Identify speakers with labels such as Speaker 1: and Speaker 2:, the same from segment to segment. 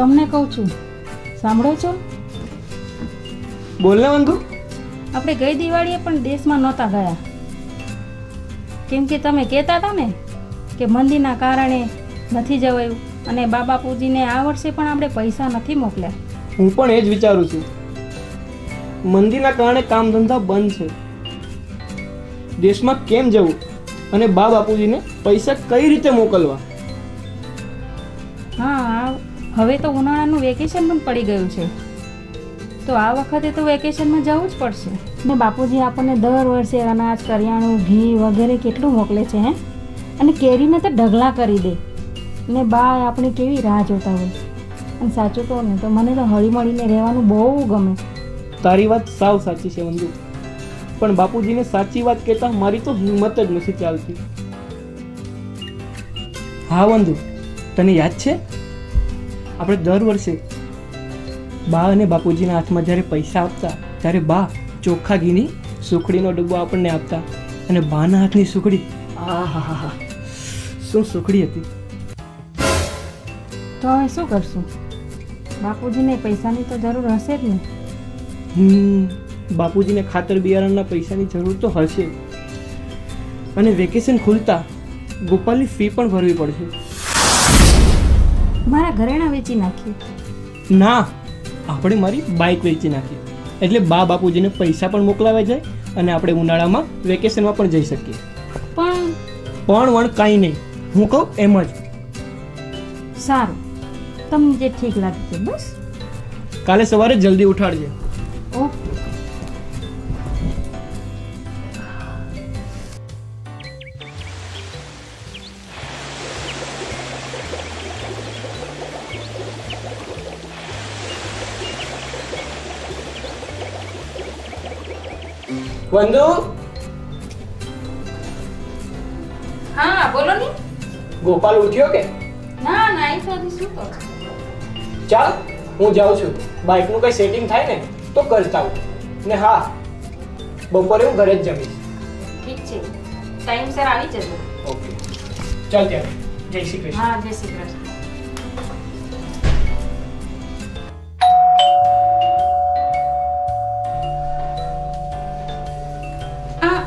Speaker 1: તમને કહું છું, સાંભળો છો?
Speaker 2: બોલ ને વંદુ.
Speaker 1: આપણે ગઈ દિવાળીએ પણ દેશમાં નહોતા ગયા, કેમ કે તમે કહેતા હતા ને કે મંદીના કારણે નથી જવાયું, અને બા બાપુજીને આ વર્ષે પણ આપણે પૈસા નથી મોકલ્યા.
Speaker 2: હું પણ એ જ વિચારું છું. મંદીના કારણે કામ ધંધા બંધ છે. દેશમાં કેમ જવું અને બા બાપુજીને પૈસા કઈ રીતે મોકલવા?
Speaker 1: હા, હવે તો ઉનાળાનું વેકેશન પણ પડી ગયું છે, તો આ વખતે તો વેકેશનમાં જવું જ પડશે. ને બાપુજી આપણને દર વર્ષે અનાજ, કરિયાણું, ઘી વગેરે કેટલું મોકલે છે હે, અને કેરીને તો ઢગલા કરી દે, ને બા આપણી કેવી રાહ જોતા હોય. અને સાચું કહું ને તો મને તો હળી મળીને રહેવાનું બહુ ગમે.
Speaker 2: તારી વાત સાવ સાચી છે વંદુ, પણ બાપુજીને સાચી વાત કહેતા મારી તો હિંમત જ નથી ચાલતી. હા વંદુ, તને યાદ છે આપણે દર વર્ષે બા અને બાપુજીના હાથમાં જ્યારે પૈસા આપતા ત્યારે બા ચોખ્ખા ઘીની સુખડીનો ડબ્બો આપણને આપતા, અને બાના હાથની સુખડી, આ હા હા હા, શું સુખડી હતી.
Speaker 1: તો હવે શું કરશું? બાપુજીને પૈસાની તો જરૂર હશે જ ને.
Speaker 2: બાપુજીને ખાતર બિયારણના પૈસાની જરૂર તો હશે, અને વેકેશન ખુલતા ગોપાલની ફી પણ ભરવી પડશે.
Speaker 1: મારા ઘરેણાં વેચી નાખીએ.
Speaker 2: ના, આપણે મારી બાઇક વેચી નાખી, એટલે બા બાપુજીને પૈસા પણ મોકલાવા જાય અને આપણે ઉનાળામાં વેકેશનમાં પણ જઈ શકીએ. પણ કાંઈ નહીં, હું કહું એમ જ.
Speaker 1: સારું, તમને જે ઠીક લાગે છે બસ.
Speaker 2: કાલે સવારે જલ્દી ઉઠાડજે.
Speaker 1: ઓકે.
Speaker 2: વંદુ.
Speaker 1: હા બોલો ને.
Speaker 2: ગોપાલ ઉઠ્યો કે?
Speaker 1: ના ના, એ તો હજી સૂતો છે.
Speaker 2: ચાલ, હું જાઉં છું. બાઇકનું કંઈ સેટિંગ થાય ને તો કરતા હું. ને હા, બપોરે હું ઘરે જ જમીશ.
Speaker 1: ઠીક છે, ટાઈમસર આવી જજો.
Speaker 2: ઓકે, ચાલ ત્યારે. જય શ્રી કૃષ્ણ.
Speaker 1: હા, જય શ્રી કૃષ્ણ.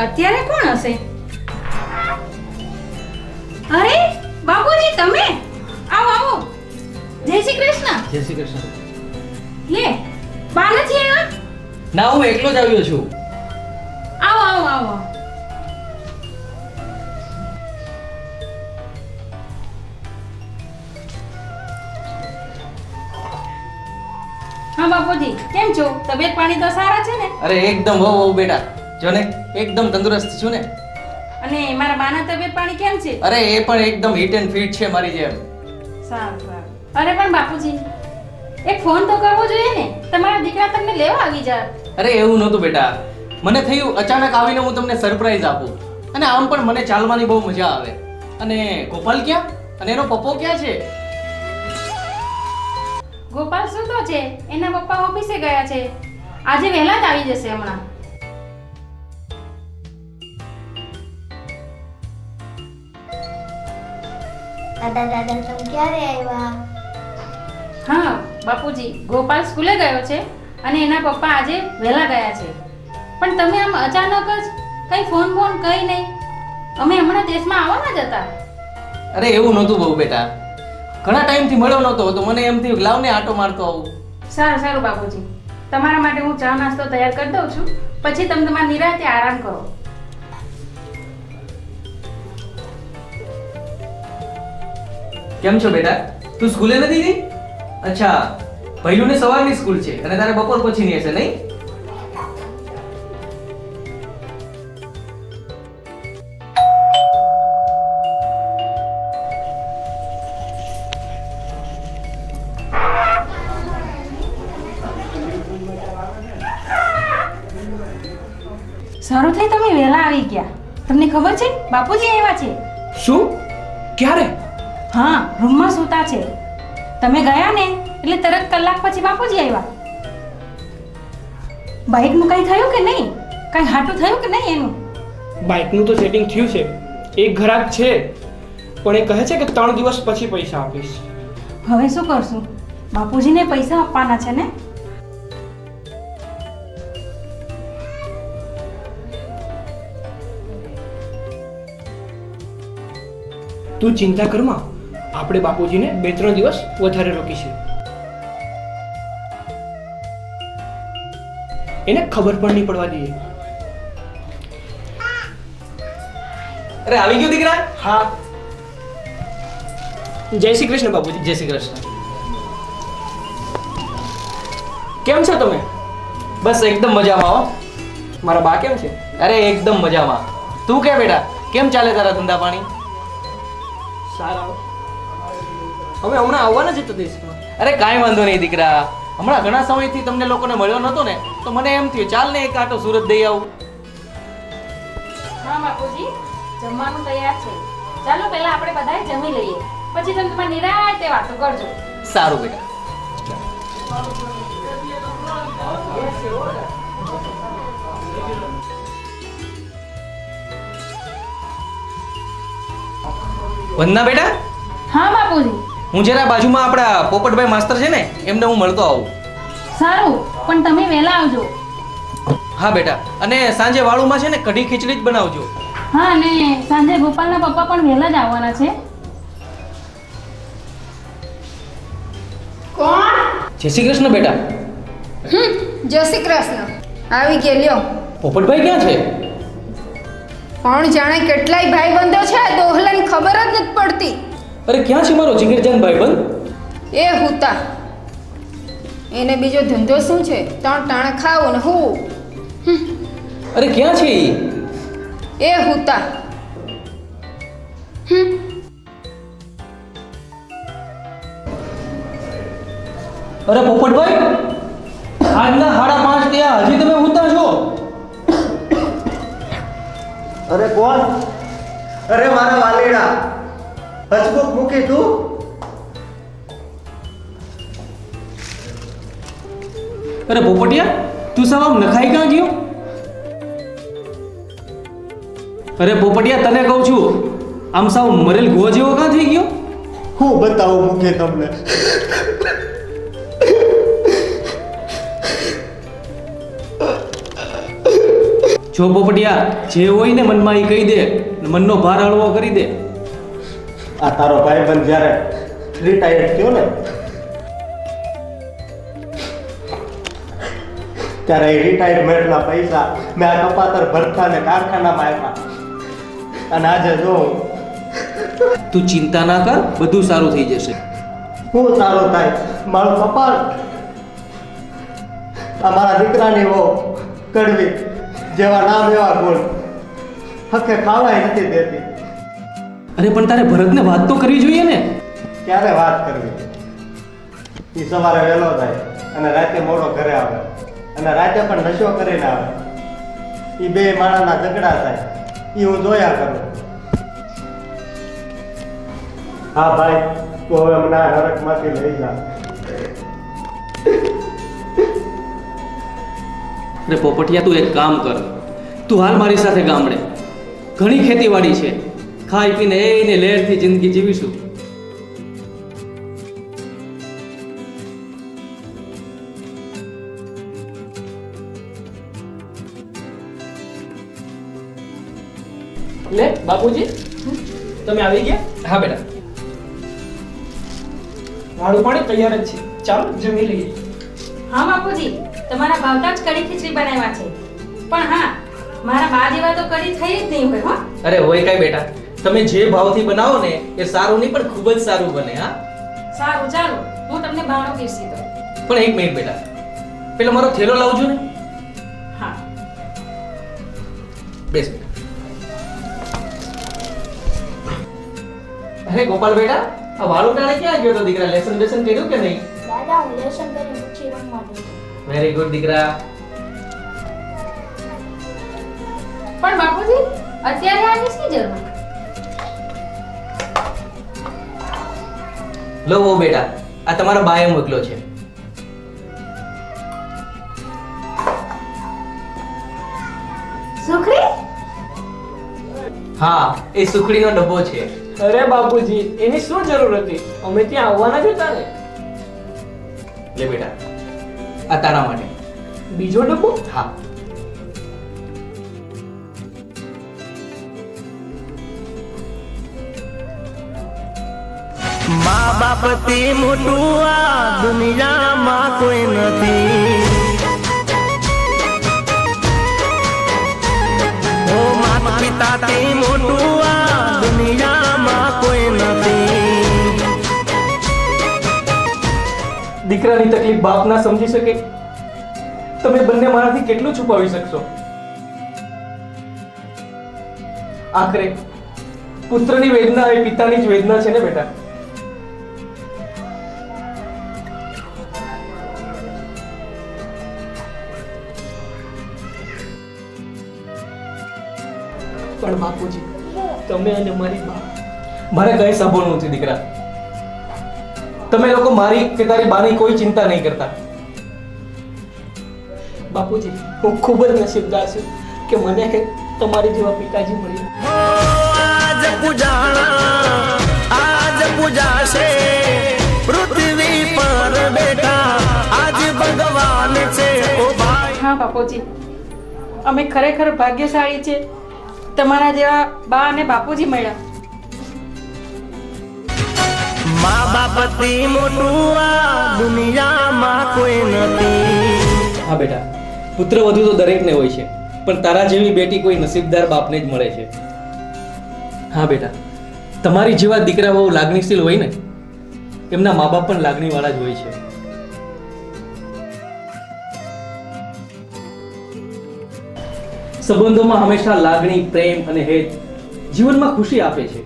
Speaker 1: અત્યારે કોણ હશે? અરે બાપુજી, તમે આવો આવો. જય શ્રી કૃષ્ણ.
Speaker 3: જય શ્રી કૃષ્ણ.
Speaker 1: લે, બા નથી આવ્યા?
Speaker 3: ના, હું એકલો જ આવ્યો છું.
Speaker 1: આવો આવો આવો. હા બાપુજી, કેમ છો? તબિયત પાણી તો સારા છે ને?
Speaker 3: અરે એકદમ હો બેટા, જો ને એકદમ તંદુરસ્ત છું ને.
Speaker 1: અને મારા બાના તબિયત પાણી કેમ છે?
Speaker 3: અરે એ પણ એકદમ હિટ એન્ડ ફિટ છે મારી જેમ.
Speaker 1: સારું સારું. અરે પણ બાપુજી, એક ફોન તો કરવો જોઈએ ને, તમારા દીકરા તમને લેવા આવી જાય.
Speaker 3: અરે એવું નહોતું બેટા, મને થયું અચાનક આવીને હું તમને સરપ્રાઈઝ આપું, અને આમ પણ મને ચાલવાની બહુ મજા આવે. અને ગોપાલ ક્યાં? અને એનો પપ્પો ક્યાં છે?
Speaker 1: ગોપાલ સૂતો છે, એના પપ્પા ઓફિસે ગયા છે. આજે વહેલા જ આવી જશે હમણાં.
Speaker 4: દાદા દાદા તમે ક્યારે આવ્યા?
Speaker 1: હા બાપુજી, ગોપાલ સ્કૂલે ગયો છે અને એના પપ્પા આજે વહેલા ગયા છે. પણ તમે આમ અચાનક જ કઈ ફોન કઈ નહીં. અમે હમણાં દેશમાં આવવાના જ હતા.
Speaker 3: અરે એવું નહોતું બહુ બેટા, ઘણા ટાઈમથી મળ્યો નહોતો તો મને એમ થયું લાવને આટો મારતો આવું.
Speaker 1: સારું સારું બાપુજી, તમારા માટે હું ચા નાસ્તો તૈયાર કરી દઉં છું, પછી તમે તમારા નિરાંતે આરામ કરો.
Speaker 3: કેમ છો બેટા? તું સ્કૂલે નથી ગઈ? અચ્છા, પહેલુંને સવારની સ્કૂલ છે અને તારે બપોર પછીની હશે નહીં?
Speaker 1: સારું થઈ તમે વહેલા આવી ગયા. તમને ખબર છે બાપુજી આવ્યા છે?
Speaker 2: શું? ક્યારે?
Speaker 1: હા, રૂમમાં સૂતા છે. તમે ગયા ને એટલે તરત કલાક પછી બાપુજી આવ્યા. બાઇકનું કઈ થયું કે નહીં? કઈ હાટું થયું કે નહીં એનું?
Speaker 2: બાઇકનું તો સેટિંગ થયું છે. એક ગ્રાહક છે, પણ એ કહે છે કે 3 દિવસ પછી પૈસા આપીશ.
Speaker 1: હવે શું કરશું? બાપુજીને પૈસા આપવાના છે ને?
Speaker 2: તું ચિંતા કરમાં, આપણે બાપુજીને 2-3 દિવસ વધારે રોકીશું. એને ખબર પણ નહીં પડવા દઈએ.
Speaker 3: અરે આવી ગયો દીકરા.
Speaker 2: હા. જય શ્રી કૃષ્ણ બાપુજી.
Speaker 3: જય શ્રી કૃષ્ણ.
Speaker 2: કેમ છો તમે?
Speaker 3: બસ એકદમ મજામાં હો.
Speaker 2: મારા બા કેમ છે?
Speaker 3: અરે એકદમ મજામાં. તું કે બેટા, કેમ ચાલે તારા ધંધા પાણી?
Speaker 2: સારા. અમે હમણાં આવવાના જ હતા દેશમાં.
Speaker 3: અરે કાંઈ વાંધો નહીં દીકરા. હમણાં ઘણા સમયથી તમને લોકોને મળ્યો નહોતો ને, તો મને એમ થયું ચાલ ને એક આટો સુરત દઈ આવું.
Speaker 1: હા બાપુજી, જમવાનું તૈયાર છે. ચાલો પહેલા આપણે બધાએ જમી લઈએ, પછી તમે તમારી નિરાંતે વાતો કરજો.
Speaker 3: સારું બેટા. વંદના બેટા,
Speaker 1: હા બાપુજી.
Speaker 3: હું જરા બાજુમાં આપણા પોપટભાઈ માસ્તર છે ને, એમને હું મળતો આવું.
Speaker 1: સારું, પણ તમે વહેલા આવજો.
Speaker 3: હા બેટા, અને સાંજે વાળુમાં છે ને કઢી ખીચડી જ બનાવજો.
Speaker 1: હા, અને સાંજે ગોપાલના પપ્પા પણ વહેલા જ આવવાના છે.
Speaker 5: કોણ?
Speaker 3: જય શ્રી કૃષ્ણ બેટા.
Speaker 5: જય શ્રી કૃષ્ણ. આવી ગયા લ્યો.
Speaker 3: પોપટભાઈ ક્યાં છે?
Speaker 5: કોણ જાણે કેટલાય ભાઈબંધો છે, દોહલાને ખબર જ નથી પડતી.
Speaker 3: અરે ક્યાં છે મારો જીગરજાન ભાઈબંધ?
Speaker 5: એ હુતા. એને બીજો ધંધો શું છે? ત્રણ ટાણા ખાવું ને હું.
Speaker 3: અરે ક્યાં છે ઈ?
Speaker 5: એ હુતા.
Speaker 3: અરે પોપટભાઈ, આજના 5:30 થયા, હજી તમે ઊંઘતા છો?
Speaker 6: અરે કોણ? અરે મારા વાલીડા, હસમુખ મૂકી તું.
Speaker 3: અરે પોપટિયા, તું સાવ આમ નખાઈ ક્યાં ગયો? અરે પોપટિયા, તને કહું છું, આમ સાવ મરેલ ગો જેવો ક્યાં થઈ ગયો?
Speaker 6: હું બતાવું મૂકી તમને.
Speaker 3: જો પોપટિયા, જે હોય ને મનમાં એ કહી દે, મનનો ભાર હળવો કરી દે.
Speaker 6: આ તારો ભાઈબંધ જ્યારે રિટાયર્ડ થયો ને, ત્યારે એ રિટાયરમેન્ટના પૈસા મેં આ કપાતર ભરથાને કારખાનામાં આપ્યા. અને આજે જો
Speaker 3: તું ચિંતા ના કર, બધું સારું થઈ જશે.
Speaker 6: હું સારો થાય મારું કપાળ. આ મારા દીકરાની વહુ કડવી, જેવા નામ એવા ગુણ, હકે ખાવાય નથી દેતી.
Speaker 3: અરે પણ તારે ભરતને વાત તો કરવી જોઈએ ને.
Speaker 6: ક્યારે વાત કરવી? એ સવારે વહેલો જાય અને રાતે મોડો ઘરે આવે, અને રાતે પણ નશો કરીને આવે. એ બે માણાના ઝઘડા થાય, એ હું જોયા કરું. હા ભાઈ, તું હવે મને આ નરકમાંથી લઈ જા.
Speaker 3: અરે પોપટિયા, તું એક કામ કર, તું હાલ મારી સાથે ગામડે. ઘણી ખેતીવાડી છે, ખાઈ પીને એને લહેરથી જિંદગી જીવીશું.
Speaker 2: લે બાપુજી, તમે આવી ગયા?
Speaker 3: હા બેટા.
Speaker 2: વાળું પાણી તૈયાર જ છે, ચાલો જમી લઈએ.
Speaker 1: હા બાપુજી, તમારા ભાવતા જ કઢી ખીચડી બનાવ્યા છે. પણ હા, મારા બા જેવા તો કઢી થઈ જ નહીં હોય. હો,
Speaker 3: અરે હોય કાંઈ બેટા, તમે જે ભાવથી બનાવો ને એ સારું નહીં પણ ખૂબ જ સારું બને. હા
Speaker 1: સારું, ચાલો હું તમને બાણો પીરસી દઉં.
Speaker 3: પણ એક મિનિટ બેટા, પેલો મારો થેલો લાવજો ને.
Speaker 1: હા.
Speaker 3: બેસ બેટા. અરે ગોપાલ બેટા, આ વાળું ટાણે ક્યાં ગયો તો દીકરા? લેસન બેસન કર્યું કે નહીં?
Speaker 4: દાદા, હું લેસન કરી પછી રમવા દઉં.
Speaker 3: વેરી ગુડ દીકરા.
Speaker 1: પણ બાપુજી, અત્યારે આની શી જરૂર?
Speaker 3: લો વો બેટા, આ તમારા બાએ મોકલ્યો છે.
Speaker 1: સુખડી?
Speaker 3: હા, એ સુખડીનો ડબ્બો છે.
Speaker 2: અરે બાપુજી, એની શું જરૂર હતી? અમે ત્યાં આવવાના જ હતા ને.
Speaker 3: લે બેટા, આ તારા માટે.
Speaker 2: બીજો ડબ્બો?
Speaker 3: હા.
Speaker 7: મા બાપથી મોટું આ દુનિયામાં કોઈ નથી. ઓ માતા પિતાથી મોટું આ દુનિયામાં કોઈ નથી.
Speaker 2: દીકરાની તકલીફ બાપ ના સમજી શકે? તમે બંને મારાથી કેટલું છુપાવી શકશો? આખરે પુત્રની વેદના એ પિતાની જ વેદના છે ને બેટા. પણ બાપુજી, તમે અને મારી બા,
Speaker 3: મારે કઈ સાંભળવું નથી દીકરા. તમે લોકો મારી કે તારી બાની કોઈ ચિંતા નહીં કરતા.
Speaker 2: બાપુજી, હું ખૂબ જ નસીબદાર છું કે મને તમારી જેવા પિતાજી મળ્યા.
Speaker 7: આજ પૂજાણા આજ પૂજાશે પૃથ્વી પર બેઠા આજ ભગવાન છે. ઓ ભાઈ
Speaker 1: હા બાપુજી, અમે ખરેખર ભાગ્યશાળી છે તમારા જેવા બા અને બાપુજી મળ્યા.
Speaker 7: મા બાપથી મોટું આ દુનિયામાં કોઈ નથી.
Speaker 3: હા બેટા, પુત્ર વધુ તો દરેકને હોય છે, પણ તારા જેવી બેટી કોઈ નસીબદાર બાપને જ મળે છે. હા બેટા, તમારી જેવા દીકરા બહુ લાગણીશીલ હોય ને, એમના મા બાપ પણ લાગણીવાળા જ હોય છે. સંબંધોમાં હંમેશા લાગણી, પ્રેમ અને હેત જીવનમાં ખુશી આપે છે.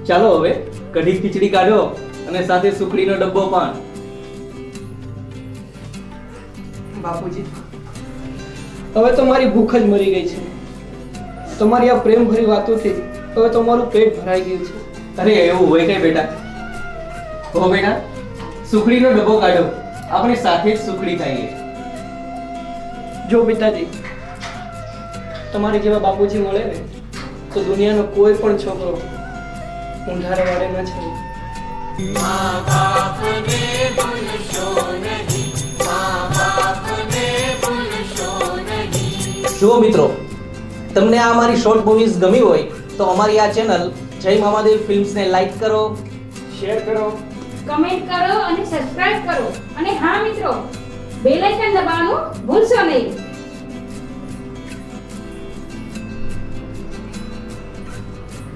Speaker 3: ચાલો હવે કઢી ખીચડી કાઢો અને સાથે સુખડીનો ડબ્બો પણ.
Speaker 2: બાપુજી, હવે તો મારી ભૂખ જ મરી ગઈ છે. તમારી આ પ્રેમભરી વાતોથી હવે તો મારું પેટ ભરાઈ ગયું છે.
Speaker 3: અરે એવું હોય કઈ બેટા? હો બેટા, સુખડીનો ડબ્બો કાઢો, આપણે સાથે જ સુખડી ખાઈએ.
Speaker 2: જો પિતાજી, તમારી જેવા બાપુજી મળે ને તો દુનિયાનો કોઈ પણ છોકરો ઊંધારે વાળે ન છે.
Speaker 3: જો મિત્રો, તમને આ અમારી શોર્ટ મૂવીઝ ગમી હોય તો અમારી આ ચેનલ જય મામાદેવ ફિલ્મ્સને લાઈક કરો,
Speaker 2: શેર કરો,
Speaker 1: કમેન્ટ કરો અને સબસ્ક્રાઇબ કરો. અને હા મિત્રો, બેલ આઇકન દબાવવાનું ભૂલશો નહીં.